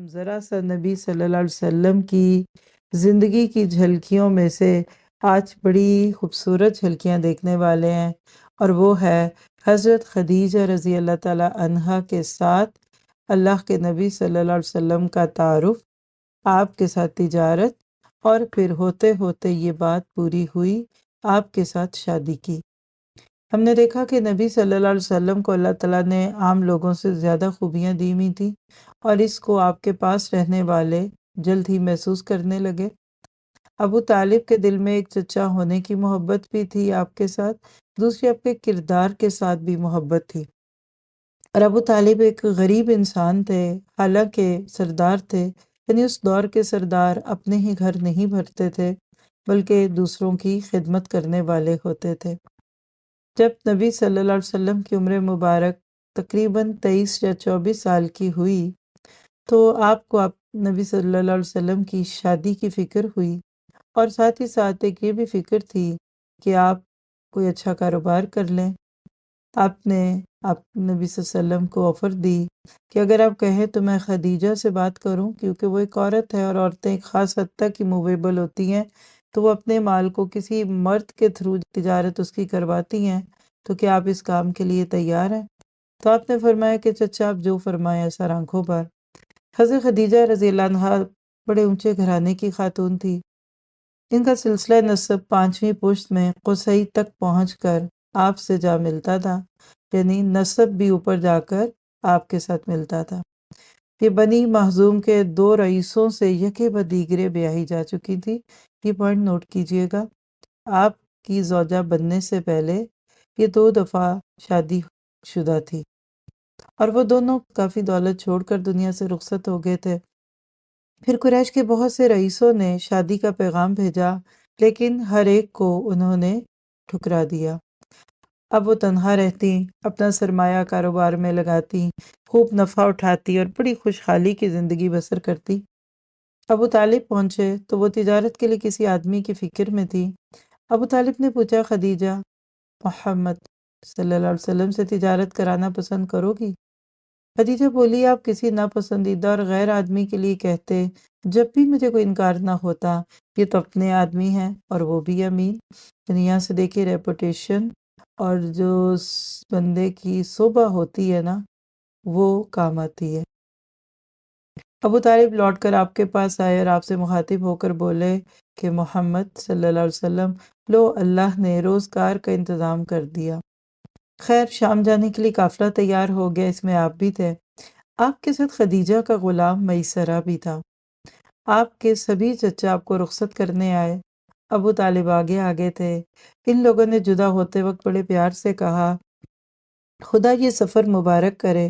ہم ذرا سا نبی صلی اللہ علیہ وسلم کی زندگی کی جھلکیوں میں سے آج بڑی خوبصورت جھلکیاں دیکھنے والے ہیں، اور وہ ہے حضرت خدیجہ رضی اللہ تعالی عنہا کے ساتھ اللہ کے نبی صلی اللہ علیہ وسلم کا تعارف، آپ کے ساتھ تجارت، اور پھر ہوتے ہوتے یہ بات پوری ہوئی، آپ کے ساتھ شادی کی۔ ہم نے دیکھا کہ نبی صلی اللہ علیہ وسلم کو اللہ تعالیٰ نے عام لوگوں سے زیادہ خوبیاں دی ہوئی تھیں، اور اس کو آپ کے پاس رہنے والے جلد ہی محسوس کرنے لگے۔ ابو طالب کے دل میں ایک چچا ہونے کی محبت بھی تھی آپ کے ساتھ، دوسری آپ کے کردار کے ساتھ بھی محبت تھی۔ اور ابو طالب ایک غریب انسان تھے، حالانکہ سردار تھے، یعنی اس دور کے سردار اپنے ہی گھر نہیں بھرتے تھے بلکہ دوسروں کی خدمت کرنے والے ہوتے تھے۔ جب نبی صلی اللہ علیہ وسلم کی عمر مبارک تقریباً 23 یا 24 سال کی ہوئی تو آپ کو نبی صلی اللہ علیہ وسلم کی شادی کی فکر ہوئی، اور ساتھ ہی ساتھ ایک یہ بھی فکر تھی کہ آپ کوئی اچھا کاروبار کر لیں۔ آپ نے نبی صلی اللہ علیہ وسلم کو آفر دی کہ اگر آپ کہیں تو میں خدیجہ سے بات کروں، کیونکہ وہ ایک عورت ہے اور عورتیں ایک خاص حد تک ہی موویبل ہوتی ہیں، تو وہ اپنے مال کو کسی مرد کے تھرو تجارت اس کی کرواتی ہیں، تو کیا آپ اس کام کے لیے تیار ہیں؟ تو آپ نے فرمایا کہ چچا آپ جو فرمائیں ایسا آنکھوں پر۔ حضرت خدیجہ رضی اللہ عنہا بڑے اونچے گھرانے کی خاتون تھی۔ ان کا سلسلہ نسب 5ویں پشت میں قصی تک پہنچ کر آپ سے جا ملتا تھا، یعنی نسب بھی اوپر جا کر آپ کے ساتھ ملتا تھا۔ یہ بنی مخزوم کے 2 رئیسوں سے یکے بعد دیگرے بیاہی جا چکی تھی۔ یہ پوائنٹ نوٹ کیجئے گا، آپ کی زوجہ بننے سے پہلے یہ 2 دفعہ شادی شدہ تھی، اور وہ دونوں کافی دولت چھوڑ کر دنیا سے رخصت ہو گئے تھے۔ پھر قریش کے بہت سے رئیسوں نے شادی کا پیغام بھیجا، لیکن ہر ایک کو انہوں نے ٹھکرا دیا۔ اب وہ تنہا رہتی، اپنا سرمایہ کاروبار میں لگاتی، خوب نفع اٹھاتی اور بڑی خوشحالی کی زندگی بسر کرتی۔ ابو طالب پہنچے تو وہ تجارت کے لیے کسی آدمی کی فکر میں تھی۔ ابو طالب نے پوچھا، خدیجہ محمد صلی اللہ علیہ وسلم سے تجارت کرانا پسند کرو گی؟ خدیجہ بولی، آپ کسی ناپسندیدہ اور غیر آدمی کے لیے کہتے جب بھی مجھے کوئی انکار نہ ہوتا، یہ تو اپنے آدمی ہیں اور وہ بھی امین۔ یعنی یہاں سے دیکھیے ریپوٹیشن اور جو بندے کی صحبت ہوتی ہے نا، وہ کام آتی ہے۔ ابو طالب لوٹ کر آپ کے پاس آئے اور آپ سے مخاطب ہو کر بولے کہ محمد صلی اللہ علیہ وسلم، لو اللہ نے روزگار کا انتظام کر دیا۔ خیر، شام جانے کے لیے قافلہ تیار ہو گیا، اس میں آپ بھی تھے۔ آپ کے ساتھ خدیجہ کا غلام میسرہ بھی تھا۔ آپ کے سبھی چچا آپ کو رخصت کرنے آئے۔ ابو طالب آگے آگے تھے۔ ان لوگوں نے جدا ہوتے وقت بڑے پیار سے کہا، خدا یہ سفر مبارک کرے،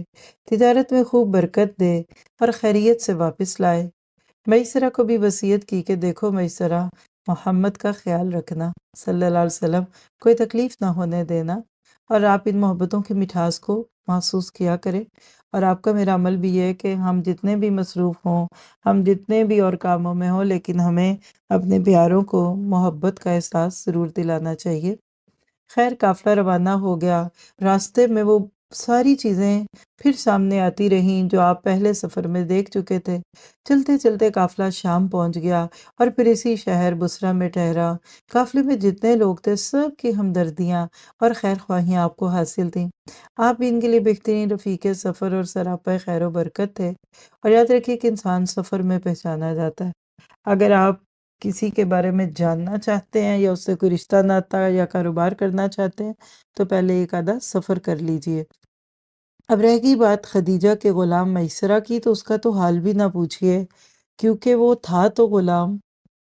تجارت میں خوب برکت دے اور خیریت سے واپس لائے۔ میسرہ کو بھی وصیت کی کہ دیکھو میسرہ، محمد کا خیال رکھنا صلی اللہ علیہ وسلم، کوئی تکلیف نہ ہونے دینا، اور آپ ان محبتوں کی مٹھاس کو محسوس کیا کریں۔ اور آپ کا میرا عمل بھی یہ ہے کہ ہم جتنے بھی مصروف ہوں، ہم جتنے بھی اور کاموں میں ہوں، لیکن ہمیں اپنے پیاروں کو محبت کا احساس ضرور دلانا چاہیے۔ خیر، قافلہ روانہ ہو گیا۔ راستے میں وہ ساری چیزیں پھر سامنے آتی رہیں جو آپ پہلے سفر میں دیکھ چکے تھے۔ چلتے چلتے قافلہ شام پہنچ گیا اور پھر اسی شہر بصرہ میں ٹھہرا۔ قافلے میں جتنے لوگ تھے سب کی ہمدردیاں اور خیر خواہیاں آپ کو حاصل تھیں۔ آپ بھی ان کے لیے بہترین رفیق سفر اور سراپا خیر و برکت تھے۔ اور یاد رکھیے کہ انسان سفر میں پہچانا جاتا ہے۔ اگر آپ کسی کے بارے میں جاننا چاہتے ہیں یا اس سے کوئی رشتہ ناتا یا کاروبار کرنا چاہتے ہیں تو پہلے ایک آدھا سفر کر لیجئے۔ اب رہ گئی بات خدیجہ کے غلام میسرہ کی، تو اس کا تو حال بھی نہ پوچھئے، کیونکہ وہ تھا تو غلام،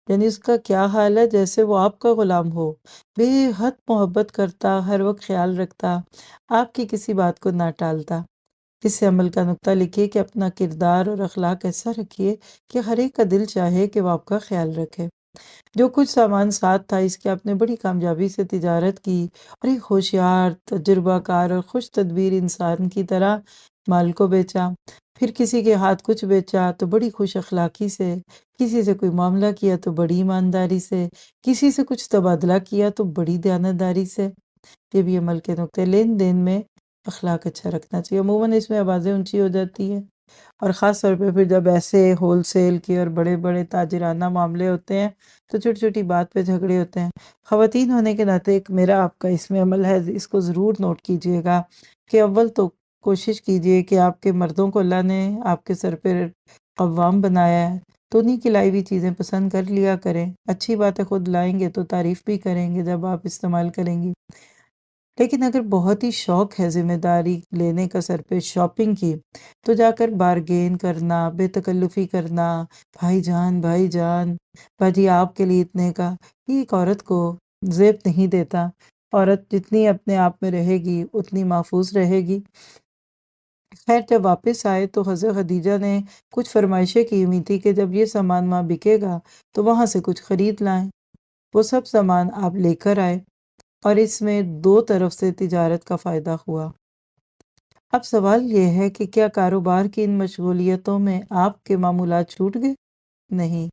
یعنی اس کا کیا حال ہے جیسے وہ آپ کا غلام ہو، بے حد محبت کرتا، ہر وقت خیال رکھتا، آپ کی کسی بات کو نہ ٹالتا۔ اس سے عمل کا نقطہ لکھیے کہ اپنا کردار اور اخلاق ایسا رکھیے کہ ہر ایک کا دل چاہے کہ وہ آپ کا خیال رکھے۔ جو کچھ سامان ساتھ تھا، اس کے آپ نے بڑی کامیابی سے تجارت کی اور ایک ہوشیار، تجربہ کار اور خوش تدبیر انسان کی طرح مال کو بیچا۔ پھر کسی کے ہاتھ کچھ بیچا تو بڑی خوش اخلاقی سے، کسی سے کوئی معاملہ کیا تو بڑی ایمانداری سے، کسی سے کچھ تبادلہ کیا تو بڑی دیانتداری سے۔ یہ بھی عمل کے نقطے، لین دین میں اخلاق اچھا رکھنا چاہیے۔ عموماً اس میں آوازیں اونچی ہو جاتی ہے، اور خاص طور پہ پھر جب ایسے ہول سیل کے اور بڑے بڑے تاجرانہ معاملے ہوتے ہیں تو چھوٹی چھوٹی بات پہ جھگڑے ہوتے ہیں۔ خواتین ہونے کے ناطے ایک میرا آپ کا اس میں عمل ہے، اس کو ضرور نوٹ کیجئے گا کہ اول تو کوشش کیجئے کہ آپ کے مردوں کو اللہ نے آپ کے سر پہ قوام بنایا ہے تو انہیں کی لائی ہوئی چیزیں پسند کر لیا کریں۔ اچھی بات ہے، خود لائیں گے تو تعریف بھی کریں گے جب آپ استعمال کریں گی۔ لیکن اگر بہت ہی شوق ہے ذمہ داری لینے کا سر پہ شاپنگ کی، تو جا کر بارگین کرنا، بے تکلفی کرنا، بھائی جان باجی آپ کے لیے اتنے کا، یہ ایک عورت کو زیب نہیں دیتا۔ عورت جتنی اپنے آپ میں رہے گی اتنی محفوظ رہے گی۔ خیر جب واپس آئے تو حضرت خدیجہ نے کچھ فرمائشیں کی ہوئی تھی کہ جب یہ سامان وہاں بکے گا تو وہاں سے کچھ خرید لائیں۔ وہ سب سامان آپ لے کر آئے اور اس میں دو طرف سے تجارت کا فائدہ ہوا۔ اب سوال یہ ہے کہ کیا کاروبار کی ان مشغولیتوں میں آپ کے معمولات چھوٹ گئے؟ نہیں،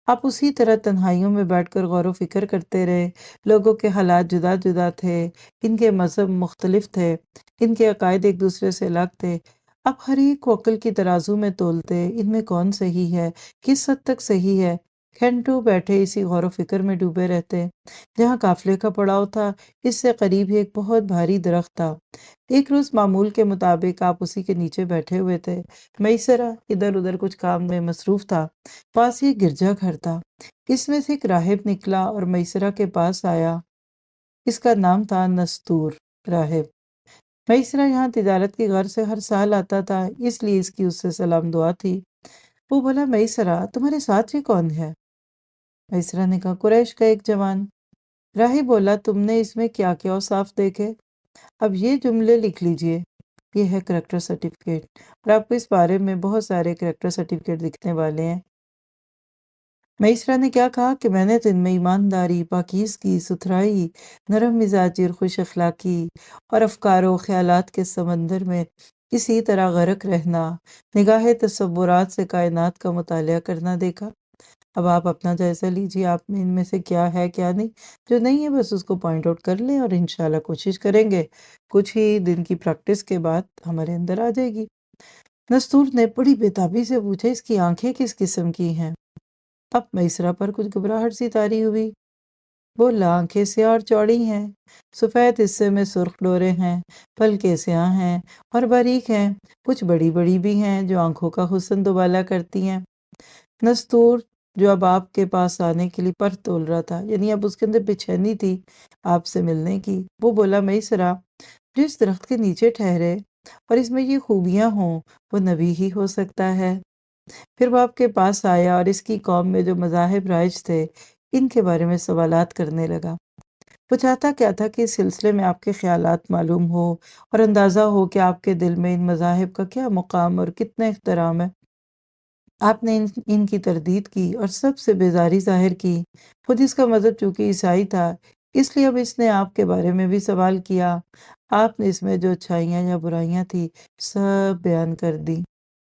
آپ اسی طرح تنہائیوں میں بیٹھ کر غور و فکر کرتے رہے۔ لوگوں کے حالات جدا جدا تھے، ان کے مذہب مختلف تھے، ان کے عقائد ایک دوسرے سے الگ تھے۔ اب ہر ایک کو عقل کی ترازو میں تولتے، ان میں کون صحیح ہے، کس حد تک صحیح ہے۔ گھنٹوں بیٹھے اسی غور و فکر میں ڈوبے رہتے۔ جہاں قافلے کا پڑاؤ تھا اس سے قریب ہی ایک بہت بھاری درخت تھا۔ ایک روز معمول کے مطابق آپ اسی کے نیچے بیٹھے ہوئے تھے۔ میسرہ ادھر ادھر کچھ کام میں مصروف تھا۔ پاس ہی گرجا گھر تھا، اس میں سے ایک راہب نکلا اور میسرہ کے پاس آیا۔ اس کا نام تھا نستور راہب۔ میسرہ یہاں تجارت کی غرض سے ہر سال آتا تھا، اس لیے اس کی اس سے سلام دعا تھی۔ وہ بولا، میسرہ تمہارے ساتھ یہ کون ہے؟ میسرہ نے کہا، قریش کا ایک جوان۔ راہب بولا، تم نے اس میں کیا کیا اوصاف دیکھے؟ اب یہ جملے لکھ لیجئے، یہ ہے کریکٹر سرٹیفکیٹ، اور آپ کو اس بارے میں بہت سارے کریکٹر سرٹیفکیٹ دکھنے والے ہیں۔ میسرہ نے کیا کہا کہ میں نے تو ان میں ایمانداری، پاکیزگی، ستھرائی، نرم مزاجی اور خوش اخلاقی اور افکار و خیالات کے سمندر میں اسی طرح غرق رہنا، نگاہ تصورات سے کائنات کا مطالعہ کرنا دیکھا۔ اب آپ اپنا جائزہ لیجئے، آپ میں ان میں سے کیا ہے کیا نہیں۔ جو نہیں ہے بس اس کو پوائنٹ آؤٹ کر لیں اور انشاءاللہ کوشش کریں گے کچھ ہی دن کی پریکٹس کے بعد ہمارے اندر آ جائے گی۔ نستور نے بڑی بےتابی سے پوچھا، اس کی آنکھیں کس قسم کی ہیں؟ اب میسرہ پر کچھ گھبراہٹ سی طاری ہوئی۔ بولا، آنکھیں سیاہ اور چوڑی ہیں، سفید حصے میں سرخ ڈورے ہیں، پلکیں سیاہ ہیں اور باریک ہیں، کچھ بڑی بڑی بھی ہیں جو آنکھوں کا حسن دوبالا کرتی ہیں۔ نستور جو اب آپ کے پاس آنے کے لیے پر تول رہا تھا، یعنی اب اس کے اندر بے چینی تھی آپ سے ملنے کی، وہ بولا، میسرہ جس درخت کے نیچے ٹھہرے اور اس میں یہ خوبیاں ہوں وہ نبی ہی ہو سکتا ہے۔ پھر وہ آپ کے پاس آیا اور اس کی قوم میں جو مذاہب رائج تھے ان کے بارے میں سوالات کرنے لگا۔ وہ چاہتا کیا تھا کہ اس سلسلے میں آپ کے خیالات معلوم ہو اور اندازہ ہو کہ آپ کے دل میں ان مذاہب کا کیا مقام اور کتنا احترام ہے۔ آپ نے ان کی تردید کی اور سب سے بیزاری ظاہر کی۔ خود اس کا مذہب چونکہ عیسائی تھا اس لیے اب اس نے آپ کے بارے میں بھی سوال کیا۔ آپ نے اس میں جو اچھائیاں یا برائیاں تھی سب بیان کر دی۔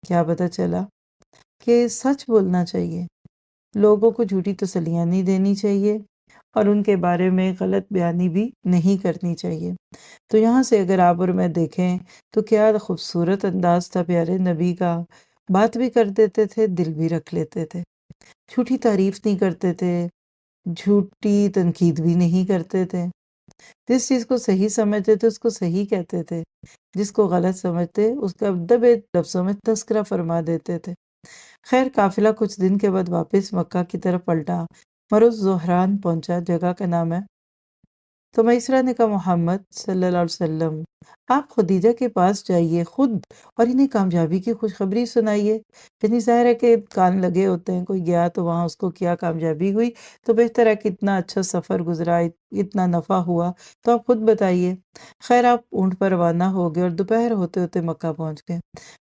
کیا پتہ چلا کہ سچ بولنا چاہیے، لوگوں کو جھوٹی تسلیاں نہیں دینی چاہیے اور ان کے بارے میں غلط بیانی بھی نہیں کرنی چاہیے۔ تو یہاں سے اگر آپ اور میں دیکھیں تو کیا خوبصورت انداز تھا پیارے نبی کا، بات بھی کر دیتے تھے، دل بھی رکھ لیتے تھے، جھوٹی تعریف نہیں کرتے تھے، جھوٹی تنقید بھی نہیں کرتے تھے، جس چیز کو صحیح سمجھتے تھے اس کو صحیح کہتے تھے، جس کو غلط سمجھتے اس کا دبے لفظوں میں تذکرہ فرما دیتے تھے۔ خیر قافلہ کچھ دن کے بعد واپس مکہ کی طرف پلٹا، مرز زہران پہنچا، جگہ کا نام ہے۔ تو میسرہ نے کہا، محمد صلی اللہ علیہ وسلم آپ خدیجہ کے پاس جائیے خود اور انہیں کامیابی کی خوشخبری سنائیے۔ یعنی ظاہر ہے کہ کان لگے ہوتے ہیں، کوئی گیا تو وہاں اس کو کیا کامیابی ہوئی تو بہتر ہے کہ اتنا اچھا سفر گزرا، اتنا نفع ہوا تو آپ خود بتائیے۔ خیر آپ اونٹ پر روانہ ہو گئے اور دوپہر ہوتے ہوتے مکہ پہنچ گئے۔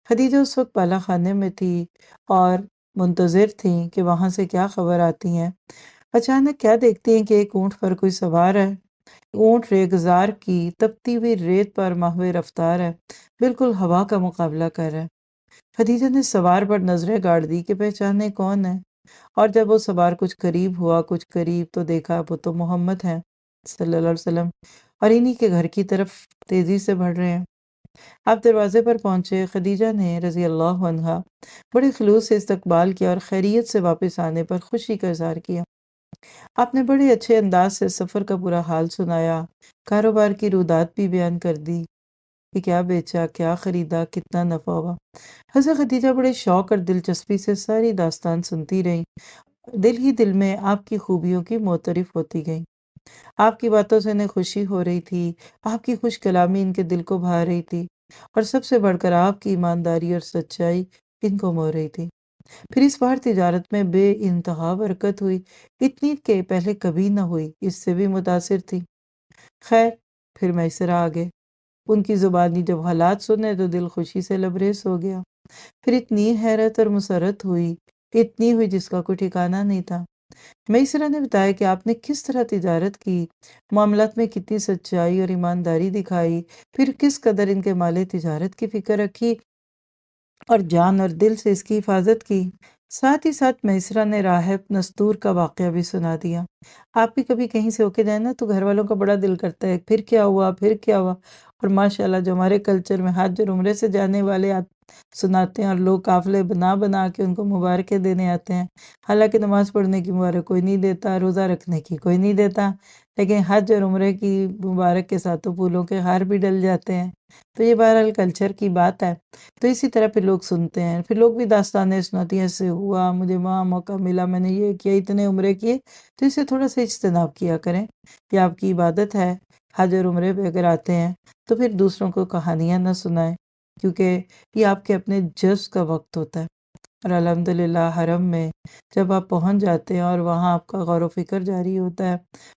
خدیجہ اس وقت بالا خانے میں تھی اور منتظر تھیں کہ وہاں سے کیا خبر آتی ہیں۔ اچانک کیا دیکھتی ہیں کہ ایک اونٹ پر کوئی سوار ہے۔ اونٹ ریگزار کی تپتی ہوئی ریت پر محو رفتار ہے، بالکل ہوا کا مقابلہ کر رہا ہے۔ خدیجہ نے سوار پر نظریں گاڑ دی کہ پہچانے کون ہے، اور جب وہ سوار کچھ قریب ہوا، کچھ قریب تو دیکھا وہ تو محمد ہیں صلی اللہ علیہ وسلم، اور انہی کے گھر کی طرف تیزی سے بڑھ رہے ہیں۔ آپ دروازے پر پہنچے۔ خدیجہ نے رضی اللہ عنہا بڑے خلوص سے استقبال کیا اور خیریت سے واپس آنے پر خوشی کا اظہار کیا۔ آپ نے بڑے اچھے انداز سے سفر کا پورا حال سنایا، کاروبار کی رودات بھی بیان کر دی کہ کیا بیچا، کیا خریدا، کتنا نفع ہوا۔ حضرت خدیجہ بڑے شوق اور دلچسپی سے ساری داستان سنتی رہیں، دل ہی دل میں آپ کی خوبیوں کی معترف ہوتی گئیں۔ آپ کی باتوں سے انہیں خوشی ہو رہی تھی، آپ کی خوش کلامی ان کے دل کو بھا رہی تھی، اور سب سے بڑھ کر آپ کی ایمانداری اور سچائی ان کو مو رہی تھی۔ پھر اس بار تجارت میں بے انتہا برکت ہوئی، اتنی کہ پہلے کبھی نہ ہوئی، اس سے بھی متاثر تھی۔ خیر، پھر میسرہ آ گئے۔ ان کی زبانی جب حالات سنے تو دل خوشی سے لبریز ہو گیا۔ پھر اتنی حیرت اور مسرت ہوئی، اتنی ہوئی جس کا کوئی ٹھکانہ نہیں تھا۔ میسرہ نے بتایا کہ آپ نے کس طرح تجارت کی، معاملات میں کتنی سچائی اور ایمانداری دکھائی، پھر کس قدر ان کے مال تجارت کی فکر رکھی اور جان اور دل سے اس کی حفاظت کی۔ ساتھ ہی ساتھ میسرہ نے راہب نستور کا واقعہ بھی سنا دیا۔ آپ بھی کبھی کہیں سے ہو کے جائیں نا تو گھر والوں کا بڑا دل کرتا ہے پھر کیا ہوا، پھر کیا ہوا، اور ماشاءاللہ جو ہمارے کلچر میں حج اور عمرے سے جانے والے سناتے ہیں، اور لوگ قافلے بنا بنا کے ان کو مبارکیں دینے آتے ہیں۔ حالانکہ نماز پڑھنے کی مبارک کوئی نہیں دیتا، روزہ رکھنے کی کوئی نہیں دیتا، لیکن حج اور عمرے کی مبارک کے ساتھ تو پھولوں کے ہار بھی ڈل جاتے ہیں۔ تو یہ بہرحال کلچر کی بات ہے۔ تو اسی طرح پھر لوگ سنتے ہیں، پھر لوگ بھی داستانیں سناتی ہیں، ایسے ہوا، مجھے وہاں موقع ملا، میں نے یہ کیا، اتنے عمرے کیے۔ تو اسے تھوڑا سا اجتناب کیا کریں، یہ آپ کی عبادت ہے۔ حج اور عمرے پہ اگر آتے ہیں تو پھر دوسروں کو کہانیاں نہ سنائیں، کیونکہ یہ آپ کے اپنے جذب کا وقت ہوتا ہے۔ اور الحمدللہ حرم میں جب آپ پہنچ جاتے ہیں اور وہاں آپ کا غور و فکر جاری ہوتا ہے،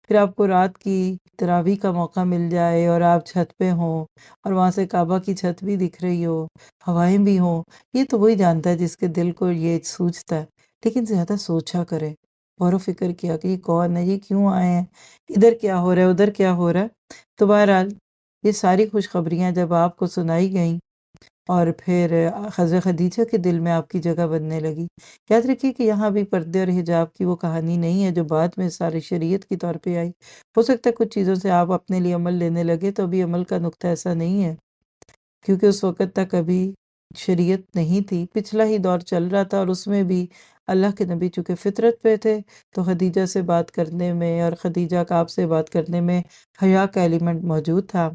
پھر آپ کو رات کی تراویح کا موقع مل جائے اور آپ چھت پہ ہوں اور وہاں سے کعبہ کی چھت بھی دکھ رہی ہو، ہوائیں بھی ہوں، یہ تو وہی جانتا ہے جس کے دل کو یہ سوچتا ہے۔ لیکن زیادہ سوچا کرے، غور و فکر کیا کہ یہ کون ہے، یہ کیوں آئے ہیں، ادھر کیا ہو رہا ہے، ادھر کیا ہو رہا ہے۔ تو بہرحال یہ ساری خوشخبریاں جب آپ کو سنائی گئیں اور پھر حضرت خدیجہ کے دل میں آپ کی جگہ بننے لگی۔ یاد رکھیے کہ یہاں بھی پردے اور حجاب کی وہ کہانی نہیں ہے جو بعد میں ساری شریعت کی طور پہ آئی۔ ہو سکتا ہے کچھ چیزوں سے آپ اپنے لیے عمل لینے لگے تو ابھی عمل کا نقطہ ایسا نہیں ہے، کیونکہ اس وقت تک ابھی شریعت نہیں تھی، پچھلا ہی دور چل رہا تھا، اور اس میں بھی اللہ کے نبی چونکہ فطرت پہ تھے تو خدیجہ سے بات کرنے میں اور خدیجہ کا آپ سے بات کرنے میں حیا کا ایلیمنٹ موجود تھا۔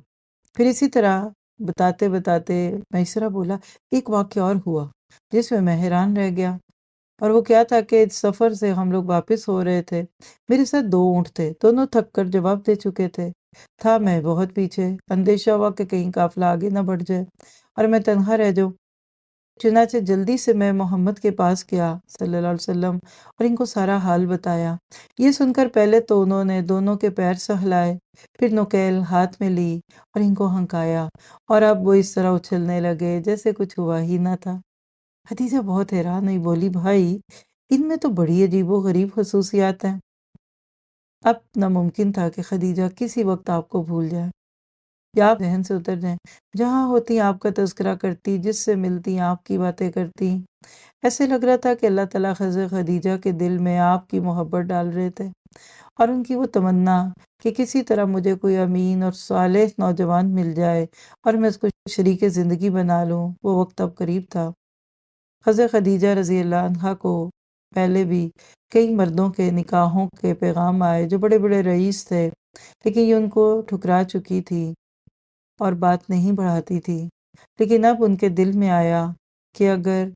پھر اسی طرح بتاتے بتاتے میسرہ بولا ایک واقعہ اور ہوا جس میں میں حیران رہ گیا، اور وہ کیا تھا کہ سفر سے ہم لوگ واپس ہو رہے تھے، میرے ساتھ دو اونٹ تھے، دونوں تھک کر جواب دے چکے تھے، تھا میں بہت پیچھے، اندیشہ ہوا کہ کہیں قافلہ آگے نہ بڑھ جائے اور میں تنہا رہ جاؤں۔ چنانچہ جلدی سے میں محمد کے پاس گیا صلی اللہ علیہ وسلم اور ان کو سارا حال بتایا۔ یہ سن کر پہلے تو انہوں نے دونوں کے پیر سہلائے، پھر نکیل ہاتھ میں لی اور ان کو ہنکایا، اور اب وہ اس طرح اچھلنے لگے جیسے کچھ ہوا ہی نہ تھا۔ خدیجہ بہت حیران ہوئی، بولی بھائی ان میں تو بڑی عجیب و غریب خصوصیات ہیں۔ اب ناممکن تھا کہ خدیجہ کسی وقت آپ کو بھول جائے یا آپ ذہن سے اتر جائیں، جہاں ہوتی آپ کا تذکرہ کرتی، جس سے ملتی آپ کی باتیں کرتی۔ ایسے لگ رہا تھا کہ اللہ تعالیٰ حضرت خدیجہ کے دل میں آپ کی محبت ڈال رہے تھے، اور ان کی وہ تمنا کہ کسی طرح مجھے کوئی امین اور صالح نوجوان مل جائے اور میں اس کو شریک زندگی بنا لوں، وہ وقت اب قریب تھا۔ حضرت خدیجہ رضی اللہ عنہا کو پہلے بھی کئی مردوں کے نکاحوں کے پیغام آئے جو بڑے بڑے رئیس تھے، لیکن یہ ان کو ٹھکرا چکی تھی اور بات نہیں بڑھاتی تھی، لیکن اب ان کے دل میں آیا کہ اگر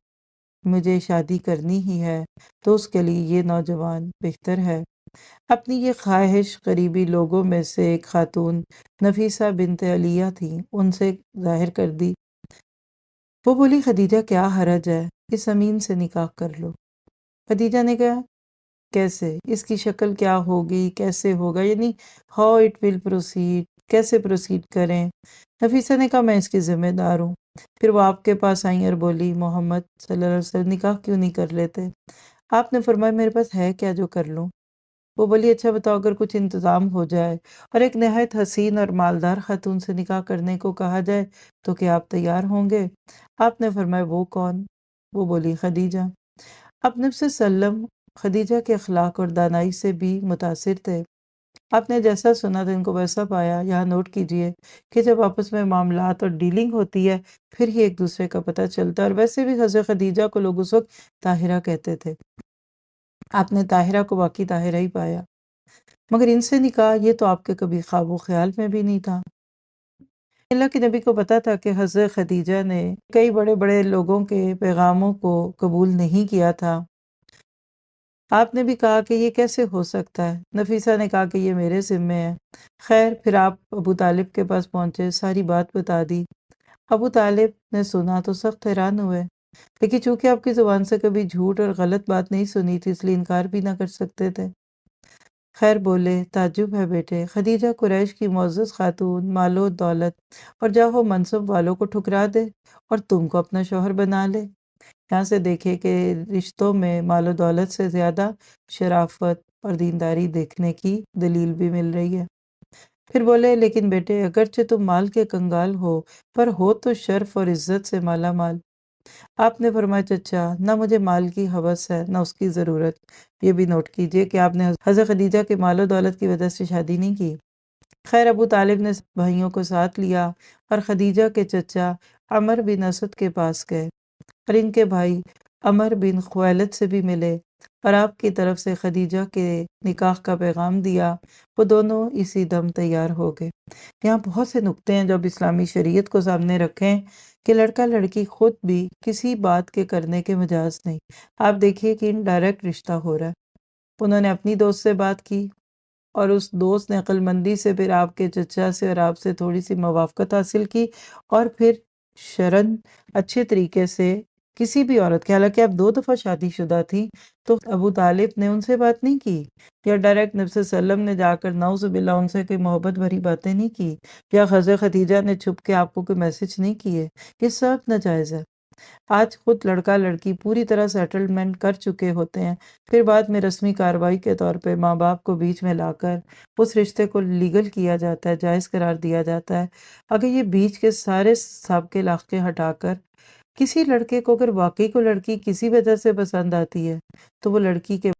مجھے شادی کرنی ہی ہے تو اس کے لیے یہ نوجوان بہتر ہے۔ اپنی یہ خواہش قریبی لوگوں میں سے ایک خاتون نفیسہ بنت علیہ تھی، ان سے ظاہر کر دی۔ وہ بولی خدیجہ کیا حرج ہے، اس امین سے نکاح کر لو۔ خدیجہ نے کہا کیسے، اس کی شکل کیا ہوگی، کیسے ہوگا، یعنی ہاؤ اٹ ول پروسیڈ، کیسے پروسیڈ کریں۔ نفیسہ نے کہا میں اس کی ذمہ دار ہوں۔ پھر وہ آپ کے پاس آئیں اور بولی محمد صلی اللہ علیہ وسلم نکاح کیوں نہیں کر لیتے؟ آپ نے فرمایا میرے پاس ہے کیا جو کر لوں؟ وہ بولی اچھا بتاؤ اگر کچھ انتظام ہو جائے اور ایک نہایت حسین اور مالدار خاتون سے نکاح کرنے کو کہا جائے تو کیا آپ تیار ہوں گے؟ آپ نے فرمایا وہ کون؟ وہ بولی خدیجہ۔ آپ نبی صلی اللہ علیہ وسلم خدیجہ کے اخلاق اور دانائی سے بھی متاثر تھے۔ آپ نے جیسا سنا تھا ان کو ویسا پایا۔ یہاں نوٹ کیجئے کہ جب آپس میں معاملات اور ڈیلنگ ہوتی ہے پھر ہی ایک دوسرے کا پتہ چلتا ہے، اور ویسے بھی حضرت خدیجہ کو لوگ اس وقت طاہرہ کہتے تھے۔ آپ نے طاہرہ کو واقعی طاہرہ ہی پایا، مگر ان سے نکاح یہ تو آپ کے کبھی خواب و خیال میں بھی نہیں تھا۔ اللہ کے نبی کو پتا تھا کہ حضرت خدیجہ نے کئی بڑے بڑے لوگوں کے پیغاموں کو قبول نہیں کیا تھا۔ آپ نے بھی کہا کہ یہ کیسے ہو سکتا ہے؟ نفیسہ نے کہا کہ یہ میرے ذمے ہے۔ خیر پھر آپ ابو طالب کے پاس پہنچے، ساری بات بتا دی۔ ابو طالب نے سنا تو سخت حیران ہوئے، لیکن چونکہ آپ کی زبان سے کبھی جھوٹ اور غلط بات نہیں سنی تھی اس لیے انکار بھی نہ کر سکتے تھے۔ خیر بولے، تعجب ہے بیٹے، خدیجہ قریش کی معزز خاتون، مال و دولت اور جاہ و منصب والوں کو ٹھکرا دے اور تم کو اپنا شوہر بنا لے۔ یہاں سے دیکھے کہ رشتوں میں مال و دولت سے زیادہ شرافت اور دینداری دیکھنے کی دلیل بھی مل رہی ہے۔ پھر بولے، لیکن بیٹے اگرچہ تم مال کے کنگال ہو پر ہو تو شرف اور عزت سے مالا مال۔ آپ نے فرمایا، چچا نہ مجھے مال کی ہوس ہے نہ اس کی ضرورت۔ یہ بھی نوٹ کیجئے کہ آپ نے حضرت خدیجہ کے مال و دولت کی وجہ سے شادی نہیں کی۔ خیر ابو طالب نے بھائیوں کو ساتھ لیا اور خدیجہ کے چچا عمر بن اسد کے پاس گئے، اور ان کے بھائی عمر بن خویلد سے بھی ملے اور آپ کی طرف سے خدیجہ کے نکاح کا پیغام دیا۔ وہ دونوں اسی دم تیار ہو گئے۔ یہاں بہت سے نکتے ہیں جو اب اسلامی شریعت کو سامنے رکھیں کہ لڑکا لڑکی خود بھی کسی بات کے کرنے کے مجاز نہیں۔ آپ دیکھیے کہ انڈائریکٹ رشتہ ہو رہا ہے۔ انہوں نے اپنی دوست سے بات کی اور اس دوست نے عقل مندی سے پھر آپ کے چچا سے اور آپ سے تھوڑی سی موافقت حاصل کی، اور پھر شرعاً اچھے طریقے سے کسی بھی عورت کے، حالانکہ آپ 2 دفعہ شادی شدہ تھی، تو ابو طالب نے ان سے بات نہیں کی، یا ڈائریکٹ نبی صلی اللہ علیہ وسلم نے جا کر نعوذ باللہ ان سے کوئی محبت بھری باتیں نہیں کی، یا حضرت خدیجہ نے چھپ کے آپ کو کوئی میسج نہیں کیے۔ یہ سب ناجائز ہے۔ آج خود لڑکا لڑکی پوری طرح سیٹلمنٹ کر چکے ہوتے ہیں، پھر بعد میں رسمی کارروائی کے طور پہ ماں باپ کو بیچ میں لا کر اس رشتے کو لیگل کیا جاتا ہے، جائز قرار دیا جاتا ہے۔ اگر یہ بیچ کے سارے سابقے لاحقے ہٹا کر کسی لڑکے کو، اگر واقعی کو لڑکی کسی وجہ سے پسند آتی ہے تو وہ لڑکی کے